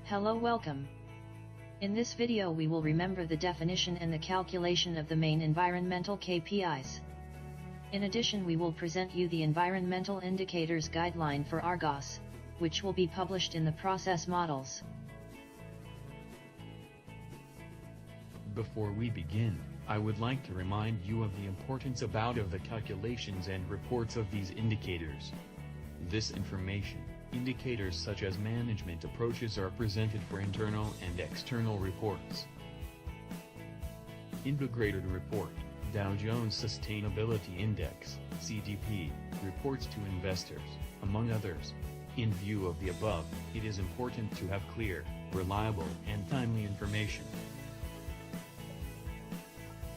Hello, welcome. In this video we will remember the definition and the calculation of the main environmental KPIs. In addition, we will present you the Environmental Indicators Guideline for Argos, which will be published in the process models. Before we begin, I would like to remind you of the importance of the calculations and reports of these indicators. This information, indicators such as management approaches, are presented for internal and external reports. Integrated Report, Dow Jones Sustainability Index, CDP, reports to investors, among others. In view of the above, it is important to have clear, reliable, and timely information.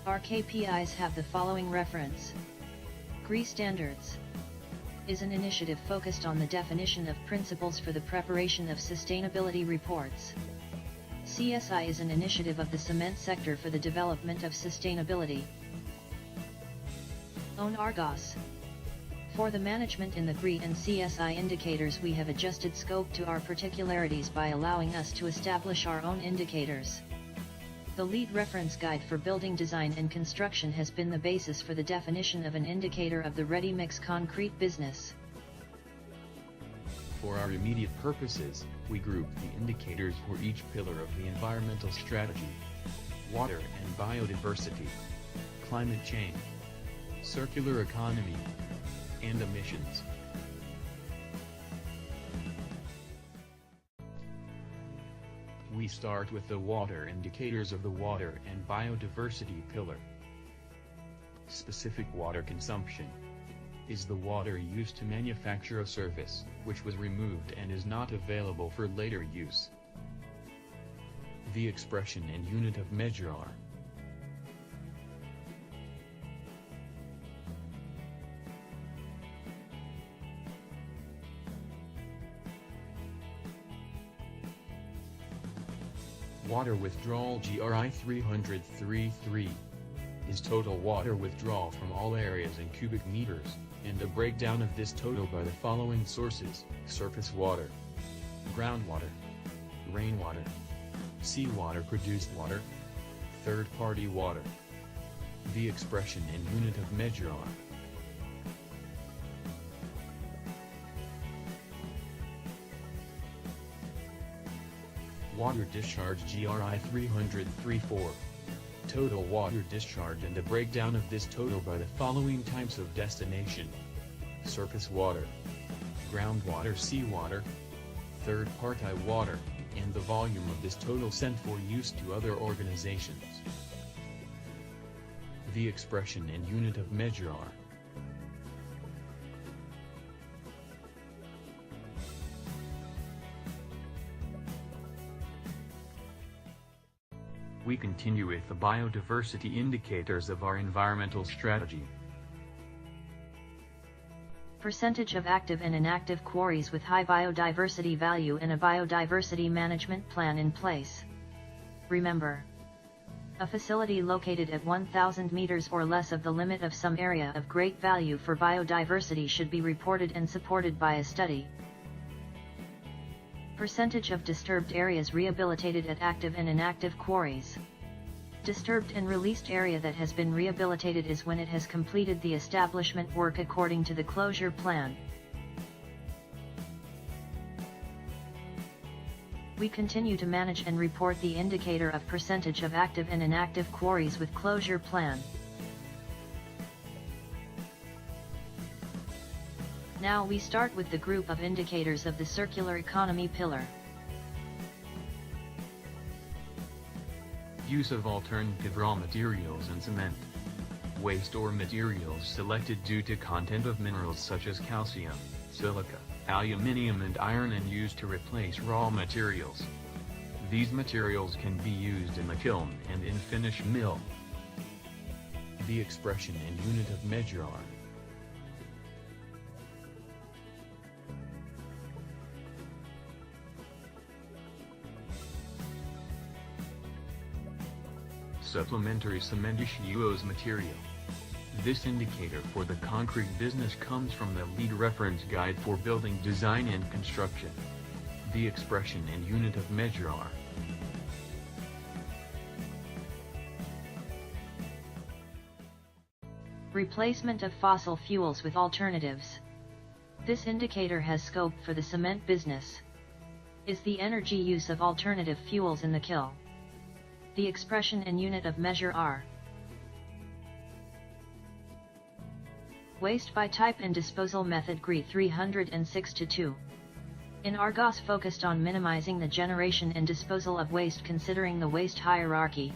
Our KPIs have the following reference. GRI Standards is an initiative focused on the definition of principles for the preparation of sustainability reports. CSI is an initiative of the cement sector for the development of sustainability. Own Argos. For the management in the GRI and CSI indicators, we have adjusted scope to our particularities by allowing us to establish our own indicators. The lead reference guide for building design and construction has been the basis for the definition of an indicator of the ready-mix concrete business. For our immediate purposes, we group the indicators for each pillar of the environmental strategy: water and biodiversity, climate change, circular economy, and emissions. We start with the water indicators of the water and biodiversity pillar. Specific water consumption is the water used to manufacture a surface, which was removed and is not available for later use. The expression and unit of measure are water withdrawal. GRI 333 is total water withdrawal from all areas in cubic meters, and a breakdown of this total by the following sources: surface water, groundwater, rainwater, seawater, produced water, third-party water. The expression and unit of measure are water discharge. GRI 334 total water discharge, and a breakdown of this total by the following types of destination: surface water, groundwater, seawater, third-party water, and the volume of this total sent for use to other organizations. The expression and unit of measure are We continue with the biodiversity indicators of our environmental strategy. Percentage of active and inactive quarries with high biodiversity value and a biodiversity management plan in place. Remember, a facility located at 1,000 meters or less of the limit of some area of great value for biodiversity should be reported and supported by a study. Percentage of disturbed areas rehabilitated at active and inactive quarries. Disturbed and released area that has been rehabilitated is when it has completed the establishment work according to the closure plan. We continue to manage and report the indicator of percentage of active and inactive quarries with closure plan. Now we start with the group of indicators of the circular economy pillar. Use of alternative raw materials and cement. Waste or materials selected due to content of minerals such as calcium, silica, aluminium and iron, and used to replace raw materials. These materials can be used in the kiln and in finish mill. The expression and unit of measure are supplementary cementitious material. This indicator for the concrete business comes from the lead reference guide for building design and construction. The expression and unit of measure are replacement of fossil fuels with alternatives. This indicator has scope for the cement business. Is the energy use of alternative fuels in the kiln. The expression and unit of measure are waste by type and disposal method GRI 306-2. In Argos focused on minimizing the generation and disposal of waste considering the waste hierarchy.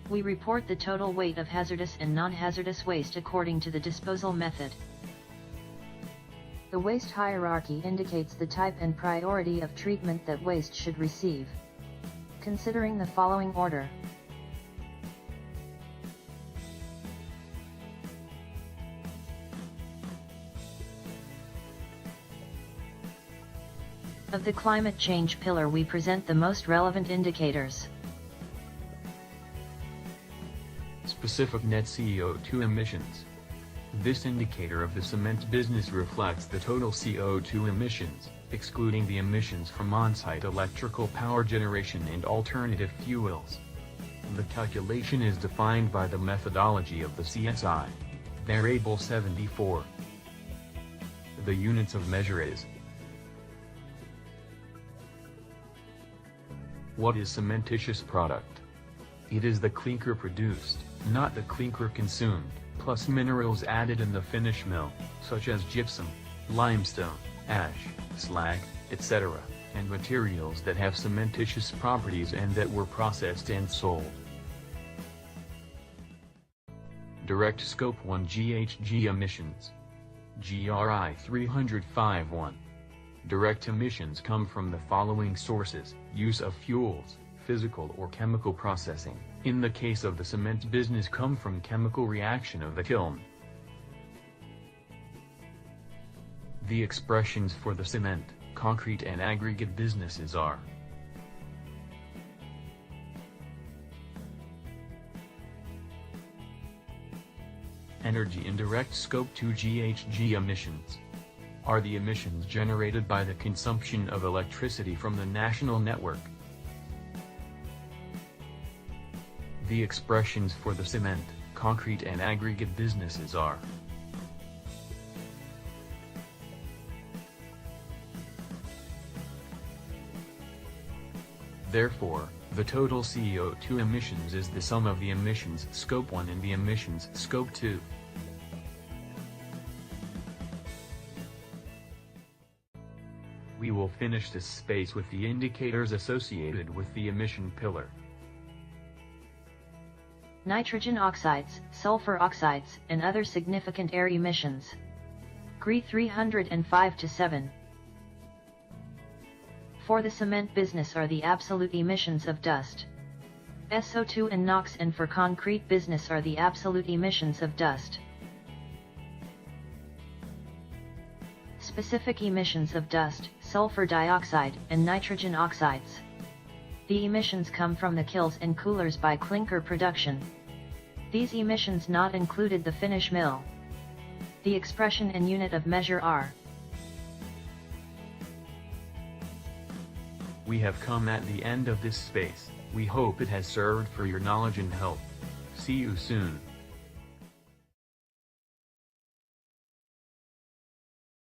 We report the total weight of hazardous and non-hazardous waste according to the disposal method. The waste hierarchy indicates the type and priority of treatment that waste should receive. Considering the following order. Of the climate change pillar we present the most relevant indicators. specific net CO2 emissions. This indicator of the cement business reflects the total CO2 emissions, excluding the emissions from on-site electrical power generation and alternative fuels. The calculation is defined by the methodology of the CSI. Variable 74. The units of measure is. What is cementitious product? It is the clinker produced, not the clinker consumed, plus minerals added in the finish mill, such as gypsum, limestone, ash, slag, etc., and materials that have cementitious properties and that were processed and sold. Direct Scope 1 GHG emissions. GRI 305-1. Direct emissions come from the following sources: use of fuels, physical or chemical processing. In the case of the cement business, come from chemical reaction of the kiln. The expressions for the cement, concrete and aggregate businesses are energy. Indirect Scope 2 GHG emissions are the emissions generated by the consumption of electricity from the national network. The expressions for the cement, concrete and aggregate businesses are Therefore, the total CO2 emissions is the sum of the emissions Scope 1 and the emissions Scope 2. We will finish this space with the indicators associated with the emission pillar. Nitrogen oxides, sulfur oxides, and other significant air emissions. GRI 305-7. For the cement business are the absolute emissions of dust, SO2 and NOx, and for concrete business are the absolute emissions of dust, specific emissions of dust, sulfur dioxide, and nitrogen oxides. The emissions come from the kilns and coolers by clinker production. These emissions not included the finish mill. The expression and unit of measure are. We have come at the end of this space. We hope it has served for your knowledge and help. See you soon.